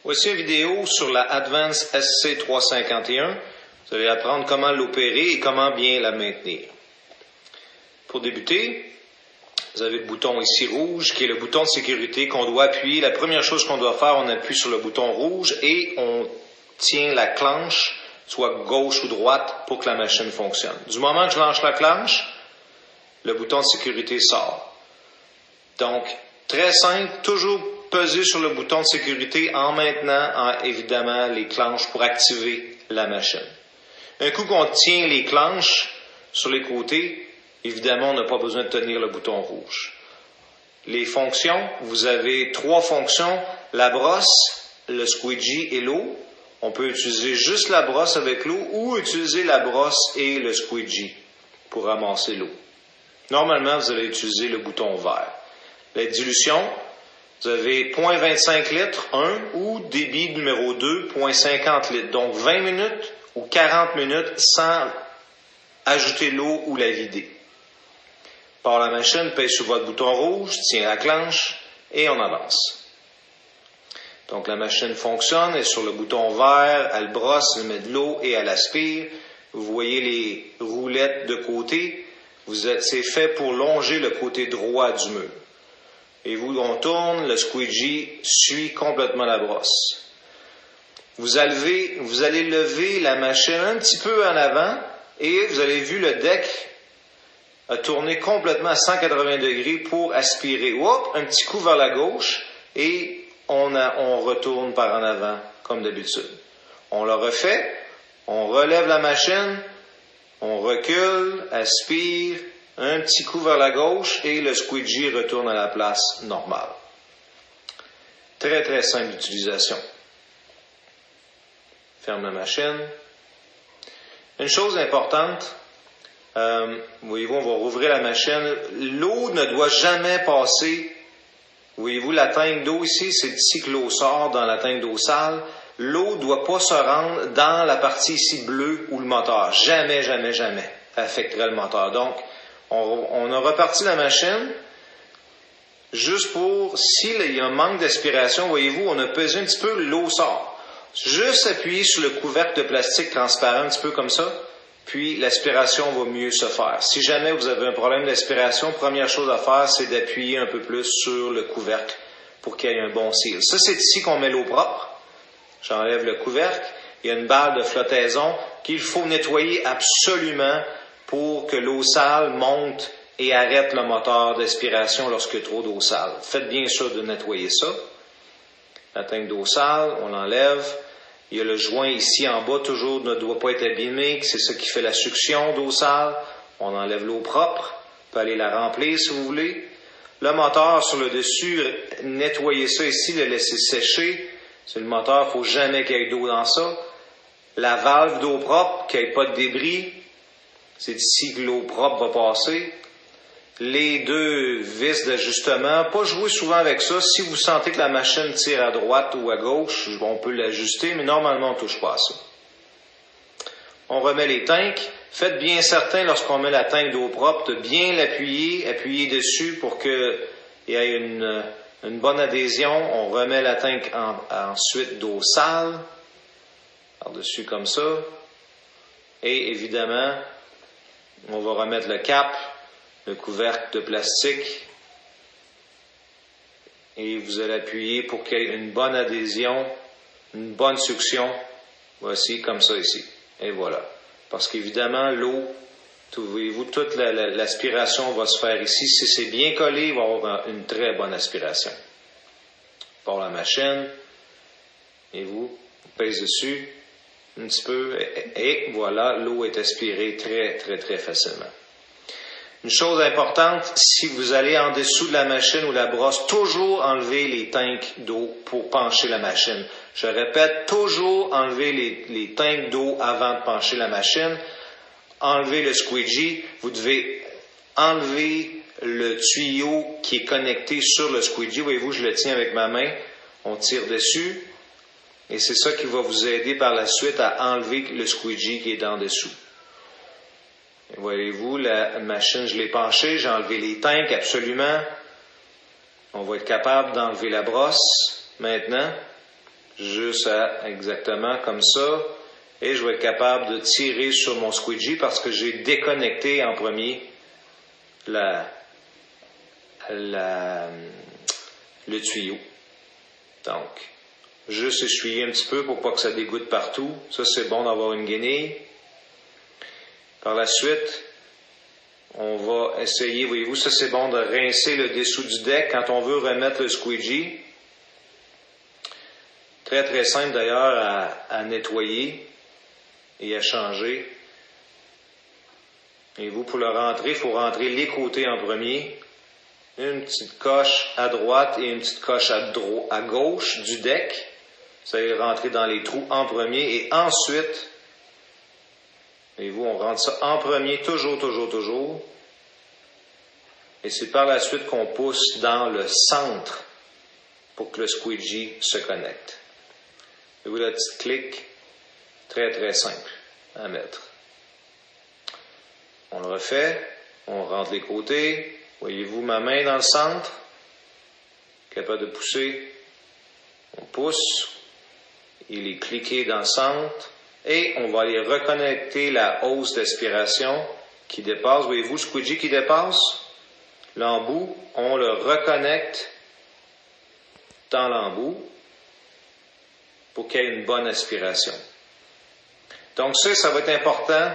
Voici une vidéo sur la Advance SC351. Vous allez apprendre comment l'opérer et comment bien la maintenir. Pour débuter, vous avez le bouton ici rouge qui est le bouton de sécurité qu'on doit appuyer. La première chose qu'on doit faire, on appuie sur le bouton rouge et on tient la clenche, soit gauche ou droite, pour que la machine fonctionne. Du moment que je lâche la clenche, le bouton de sécurité sort. Donc, très simple, toujours peser sur le bouton de sécurité en maintenant, évidemment, les clenches pour activer la machine. Un coup qu'on tient les clenches sur les côtés, évidemment, on n'a pas besoin de tenir le bouton rouge. Les fonctions, vous avez 3 fonctions, la brosse, le squeegee et l'eau. On peut utiliser juste la brosse avec l'eau ou utiliser la brosse et le squeegee pour ramasser l'eau. Normalement, vous allez utiliser le bouton vert. La dilution, vous avez 0,25 litres, 1, ou débit numéro 2, 0,50 litres. Donc 20 minutes ou 40 minutes sans ajouter l'eau ou la vider. Par la machine, pèse sur votre bouton rouge, tient la clenche et on avance. Donc la machine fonctionne, elle est sur le bouton vert, elle brosse, elle met de l'eau et elle aspire. Vous voyez les roulettes de côté. C'est fait pour longer le côté droit du mur. Et on tourne, le squeegee suit complètement la brosse. Vous allez lever la machine un petit peu en avant et vous avez vu le deck a tourné complètement à 180 degrés pour aspirer. Hop, un petit coup vers la gauche et on retourne par en avant comme d'habitude. On le refait, on relève la machine, on recule, aspire, un petit coup vers la gauche et le squeegee retourne à la place normale. Très très simple d'utilisation. Ferme la machine. Une chose importante, voyez-vous, on va rouvrir la machine. L'eau ne doit jamais passer. Voyez-vous, la tank d'eau ici, c'est d'ici que l'eau sort dans la tank d'eau sale. L'eau ne doit pas se rendre dans la partie ici bleue ou le moteur. Jamais, jamais, jamais affecterait le moteur. Donc, on a reparti la machine juste pour, s'il y a un manque d'aspiration, voyez-vous, on a pesé un petit peu, l'eau sort. Juste appuyer sur le couvercle de plastique transparent, un petit peu comme ça, puis l'aspiration va mieux se faire. Si jamais vous avez un problème d'aspiration, première chose à faire, c'est d'appuyer un peu plus sur le couvercle pour qu'il y ait un bon seal. Ça, c'est ici qu'on met l'eau propre. J'enlève le couvercle. Il y a une balle de flottaison qu'il faut nettoyer absolument pour que l'eau sale monte et arrête le moteur d'aspiration lorsqu'il y a trop d'eau sale. Faites bien sûr de nettoyer ça. La tank d'eau sale, on l'enlève. Il y a le joint ici en bas, toujours ne doit pas être abîmé, c'est ça qui fait la succion d'eau sale. On enlève l'eau propre, on peut aller la remplir si vous voulez. Le moteur sur le dessus, nettoyez ça ici, le laisser sécher. C'est le moteur, il ne faut jamais qu'il y ait d'eau dans ça. La valve d'eau propre, qu'il n'y ait pas de débris. C'est ici que l'eau propre va passer. Les 2 vis d'ajustement, pas jouer souvent avec ça. Si vous sentez que la machine tire à droite ou à gauche, on peut l'ajuster, mais normalement on ne touche pas à ça. On remet les tanks. Faites bien certain lorsqu'on met la tank d'eau propre de bien l'appuyer, appuyer dessus pour qu'il y ait une bonne adhésion. On remet la tank ensuite d'eau sale, par-dessus comme ça. Et évidemment, on va remettre le cap, le couvercle de plastique. Et vous allez appuyer pour qu'il y ait une bonne adhésion, une bonne succion. Voici, comme ça ici. Et voilà. Parce qu'évidemment, l'eau, voyez-vous, toute l'aspiration va se faire ici. Si c'est bien collé, il va y avoir une très bonne aspiration. Pour la machine, et vous pèsez dessus un petit peu, et voilà, l'eau est aspirée très, très, très facilement. Une chose importante, si vous allez en dessous de la machine ou la brosse, toujours enlever les tanks d'eau pour pencher la machine. Je répète, toujours enlever les tanks d'eau avant de pencher la machine. Enlever le squeegee. Vous devez enlever le tuyau qui est connecté sur le squeegee. Voyez-vous, je le tiens avec ma main. On tire dessus. Et c'est ça qui va vous aider par la suite à enlever le squeegee qui est en dessous. Voyez-vous, la machine, je l'ai penchée, j'ai enlevé les tanks absolument. On va être capable d'enlever la brosse maintenant. juste exactement comme ça, et je vais être capable de tirer sur mon squeegee parce que j'ai déconnecté en premier le tuyau. Donc, juste essuyer un petit peu pour pas que ça dégoûte partout. Ça, c'est bon d'avoir une guenille. Par la suite, on va essayer, voyez-vous, ça c'est bon de rincer le dessous du deck quand on veut remettre le squeegee. Très très simple d'ailleurs à nettoyer et à changer. Et vous, pour le rentrer, il faut rentrer les côtés en premier. Une petite coche à droite et une petite coche à gauche du deck. Vous allez rentrer dans les trous en premier et ensuite, voyez-vous, on rentre ça en premier, toujours. Et c'est par la suite qu'on pousse dans le centre pour que le squeegee se connecte. Voyez-vous la petite clique? Très très simple à mettre. On le refait, on rentre les côtés. Voyez-vous ma main dans le centre? Capable de pousser. On pousse. Il est cliqué dans le centre. Et on va aller reconnecter la hausse d'aspiration qui dépasse. Voyez-vous le squeegee qui dépasse? L'embout, on le reconnecte dans l'embout pour qu'il y ait une bonne aspiration. Donc ça va être important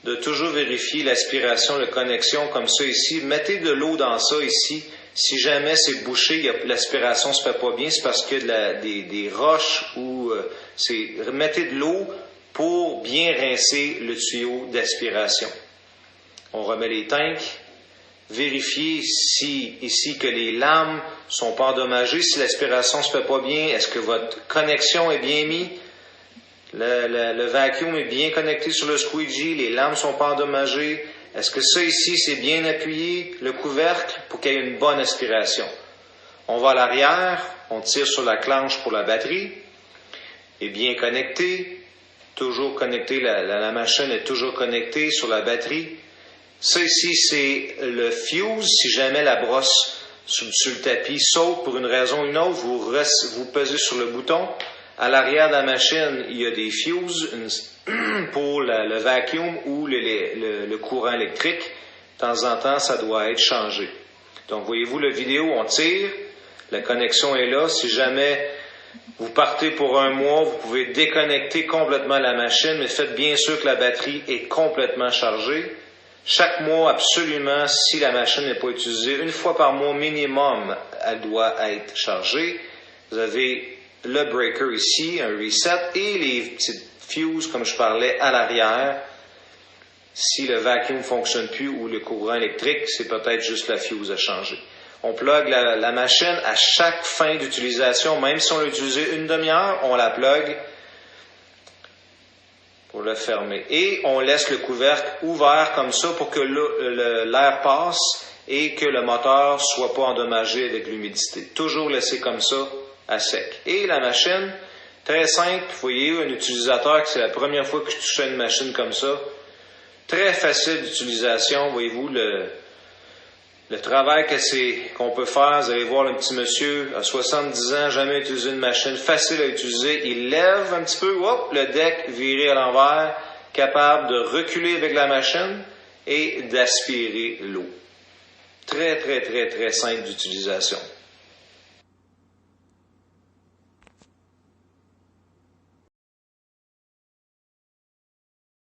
de toujours vérifier l'aspiration, la connexion comme ça ici. Mettez de l'eau dans ça ici. Si jamais c'est bouché, l'aspiration ne se fait pas bien, c'est parce qu'il y a des roches ou mettez de l'eau pour bien rincer le tuyau d'aspiration. On remet les tanks. Vérifiez ici que les lames sont pas endommagées. Si l'aspiration ne se fait pas bien, est-ce que votre connexion est bien mise? Le vacuum est bien connecté sur le squeegee, les lames ne sont pas endommagées. Est-ce que ça ici, c'est bien appuyé, le couvercle, pour qu'il y ait une bonne aspiration? On va à l'arrière, on tire sur la clenche pour la batterie, est bien connecté, toujours connecté, la machine est toujours connectée sur la batterie. Ça ici, c'est le fuse. Si jamais la brosse sur le tapis saute pour une raison ou une autre, vous pesez sur le bouton. À l'arrière de la machine, il y a des fuses pour le vacuum ou le courant électrique. De temps en temps, ça doit être changé. Donc, voyez-vous la vidéo, on tire, la connexion est là. Si jamais vous partez pour un mois, vous pouvez déconnecter complètement la machine, mais faites bien sûr que la batterie est complètement chargée. Chaque mois, absolument, si la machine n'est pas utilisée, une fois par mois minimum, elle doit être chargée. Vous avez le breaker ici, un reset, et les petites fuses, comme je parlais, à l'arrière. Si le vacuum ne fonctionne plus ou le courant électrique, c'est peut-être juste la fuse à changer. On plug la machine à chaque fin d'utilisation, même si on l'a utilisé une demi-heure, on la plug pour le fermer. Et on laisse le couvercle ouvert comme ça pour que l'air passe et que le moteur ne soit pas endommagé avec l'humidité. Toujours laisser comme ça à sec. Et la machine, très simple, vous voyez, un utilisateur que c'est la première fois que je touche à une machine comme ça, très facile d'utilisation, voyez-vous, le travail qu'on peut faire. Vous allez voir le petit monsieur à 70 ans, jamais utilisé une machine, facile à utiliser. Il lève un petit peu, hop, le deck viré à l'envers, capable de reculer avec la machine et d'aspirer l'eau. Très, très, très, très simple d'utilisation.